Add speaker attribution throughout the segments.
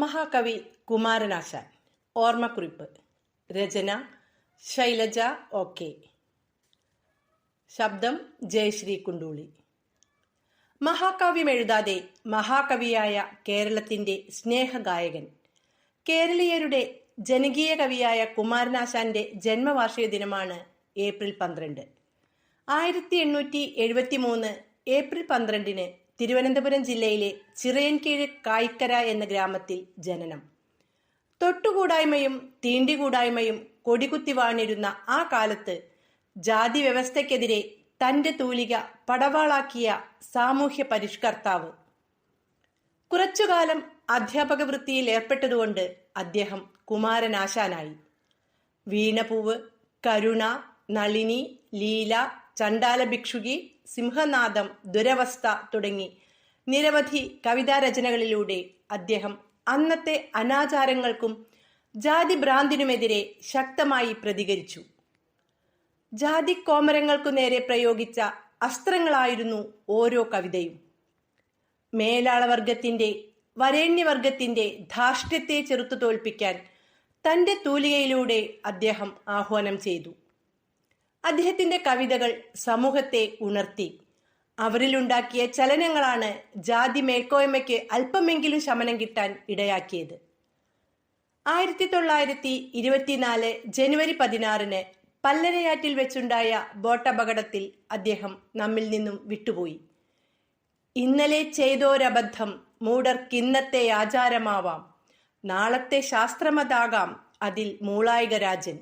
Speaker 1: മഹാകവി കുമാരനാശാൻ. ഓർമ്മക്കുറിപ്പ്. രചന ശൈലജ OK. ശബ്ദം ജയശ്രീ കുണ്ടൂളി. മഹാകാവ്യം എഴുതാതെ മഹാകവിയായ കേരളത്തിന്റെ സ്നേഹഗായകൻ, കേരളീയരുടെ ജനകീയ കവിയായ കുമാരനാശാന്റെ ജന്മവാർഷിക ദിനമാണ് ഏപ്രിൽ 12. 1873 ഏപ്രിൽ 12 തിരുവനന്തപുരം ജില്ലയിലെ ചിറയൻകീഴ് കായ്ക്കര എന്ന ഗ്രാമത്തിൽ ജനനം. തൊട്ടുകൂടായ്മയും തീണ്ടികൂടായ്മയും കൊടികുത്തി വാണിരുന്ന ആ കാലത്ത് ജാതി വ്യവസ്ഥയ്ക്കെതിരെ തന്റെ തൂലിക പടവാളാക്കിയ സാമൂഹ്യ പരിഷ്കർത്താവ്. കുറച്ചുകാലം അധ്യാപക വൃത്തിയിൽ ഏർപ്പെട്ടതുകൊണ്ട് അദ്ദേഹം കുമാരനാശാനായി. വീണപൂവ്, കരുണ, നളിനി, ലീല, ചണ്ടാല ഭിക്ഷുകി, സിംഹനാദം, ദുരവസ്ഥ തുടങ്ങി നിരവധി കവിതാരചനകളിലൂടെ അദ്ദേഹം അന്നത്തെ അനാചാരങ്ങൾക്കും ജാതിഭ്രാന്തിനുമെതിരെ ശക്തമായി പ്രതികരിച്ചു. ജാതി കോമരങ്ങൾക്കു നേരെ പ്രയോഗിച്ച അസ്ത്രങ്ങളായിരുന്നു ഓരോ കവിതയും. മേലാളവർഗത്തിന്റെ, വരേണ്യവർഗത്തിന്റെ ധാർഷ്ട്യത്തെ ചെറുത്തു തോൽപ്പിക്കാൻ തന്റെ തൂലികയിലൂടെ അദ്ദേഹം ആഹ്വാനം ചെയ്തു. അദ്ദേഹത്തിന്റെ കവിതകൾ സമൂഹത്തെ ഉണർത്തി. അവരിലുണ്ടാക്കിയ ചലനങ്ങളാണ് ജാതി മേൽക്കോയ്മയ്ക്ക് അല്പമെങ്കിലും ശമനം കിട്ടാൻ ഇടയാക്കിയത്. 1924 ജനുവരി 16 പല്ലരയാറ്റിൽ വെച്ചുണ്ടായ ബോട്ടപകടത്തിൽ അദ്ദേഹം നമ്മിൽ നിന്നും വിട്ടുപോയി. ഇന്നലെ ചെയ്തോരബദ്ധം മൂഢർക്കിന്നത്തെ ആചാരമാവാം, നാളത്തെ ശാസ്ത്രമതാകാം അതിൽ മൂളായിക രാജൻ.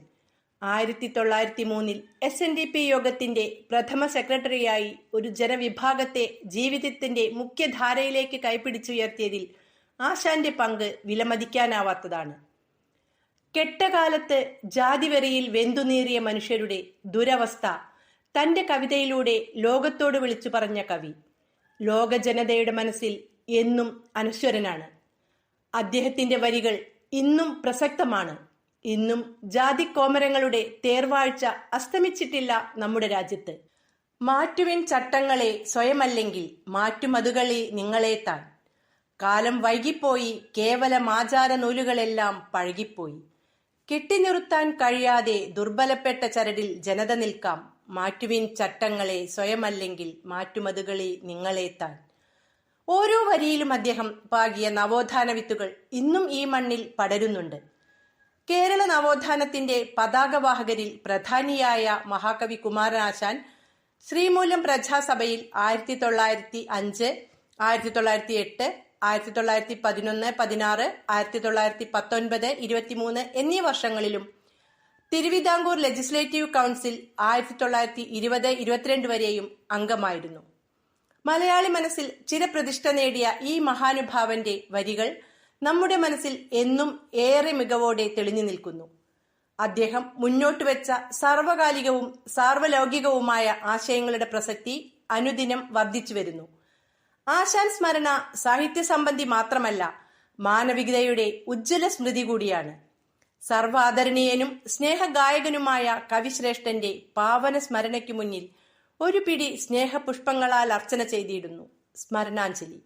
Speaker 1: 1903 SNDP യോഗത്തിന്റെ പ്രഥമ സെക്രട്ടറിയായി ഒരു ജനവിഭാഗത്തെ ജീവിതത്തിന്റെ മുഖ്യധാരയിലേക്ക് കൈപിടിച്ചുയർത്തിയതിൽ ആശാന്റെ പങ്ക് വിലമതിക്കാനാവാത്തതാണ്. കെട്ടകാലത്ത് ജാതിവെറിയിൽ വെന്തുനീറിയ മനുഷ്യരുടെ ദുരവസ്ഥ തന്റെ കവിതയിലൂടെ ലോകത്തോട് വിളിച്ചു പറഞ്ഞ കവി ലോക ജനതയുടെ മനസ്സിൽ എന്നും അനശ്വരനാണ്. അദ്ദേഹത്തിന്റെ വരികൾ ഇന്നും പ്രസക്തമാണ്. ഇന്നും ജാതിക്കോമരങ്ങളുടെ തേർവാഴ്ച അസ്തമിച്ചിട്ടില്ല നമ്മുടെ രാജ്യത്ത്. മാറ്റുവിൻ ചട്ടങ്ങളെ സ്വയമല്ലെങ്കിൽ മാറ്റുമതുകളി നിങ്ങളെ താൻ. കാലം വൈകിപ്പോയി, കേവലമാചാര നൂലുകളെല്ലാം പഴകിപ്പോയി. കെട്ടിനിറുത്താൻ കഴിയാതെ ദുർബലപ്പെട്ട ചരടിൽ ജനത നിൽക്കാം. മാറ്റുവിൻ ചട്ടങ്ങളെ സ്വയമല്ലെങ്കിൽ മാറ്റുമതുകളി നിങ്ങളെ താൻ. ഓരോ വരിയിലും അദ്ദേഹം പാകിയ നവോത്ഥാന വിത്തുകൾ ഇന്നും ഈ മണ്ണിൽ പടരുന്നുണ്ട്. കേരള നവോത്ഥാനത്തിന്റെ പതാകവാഹകരിൽ പ്രധാനിയായ മഹാകവി കുമാരനാശാൻ ശ്രീമൂലം പ്രജാസഭയിൽ 1905, 1908, 1911, 16, 1919, 23 എന്നീ വർഷങ്ങളിലും തിരുവിതാംകൂർ ലെജിസ്ലേറ്റീവ് കൗൺസിൽ 1920-22 വരെയും അംഗമായിരുന്നു. മലയാളി മനസ്സിൽ ചിരപ്രതിഷ്ഠ നേടിയ ഈ മഹാനുഭാവന്റെ വരികൾ നമ്മുടെ മനസ്സിൽ എന്നും ഏറെ മികവോടെ തെളിഞ്ഞു നിൽക്കുന്നു. അദ്ദേഹം മുന്നോട്ട് വെച്ച സാർവകാലികവും സാർവലൗകികവുമായ ആശയങ്ങളുടെ പ്രസക്തി അനുദിനം വർദ്ധിച്ചു വരുന്നു. ആശാൻ സ്മരണ സാഹിത്യ സംബന്ധി മാത്രമല്ല, മാനവികതയുടെ ഉജ്ജ്വല സ്മൃതി കൂടിയാണ്. സർവാദരണീയനും സ്നേഹഗായകനുമായ കവിശ്രേഷ്ഠന്റെ പാവന സ്മരണയ്ക്കു മുന്നിൽ ഒരു പിടി സ്നേഹപുഷ്പങ്ങളാൽ അർച്ചന ചെയ്തിടുന്നു. സ്മരണാഞ്ജലി.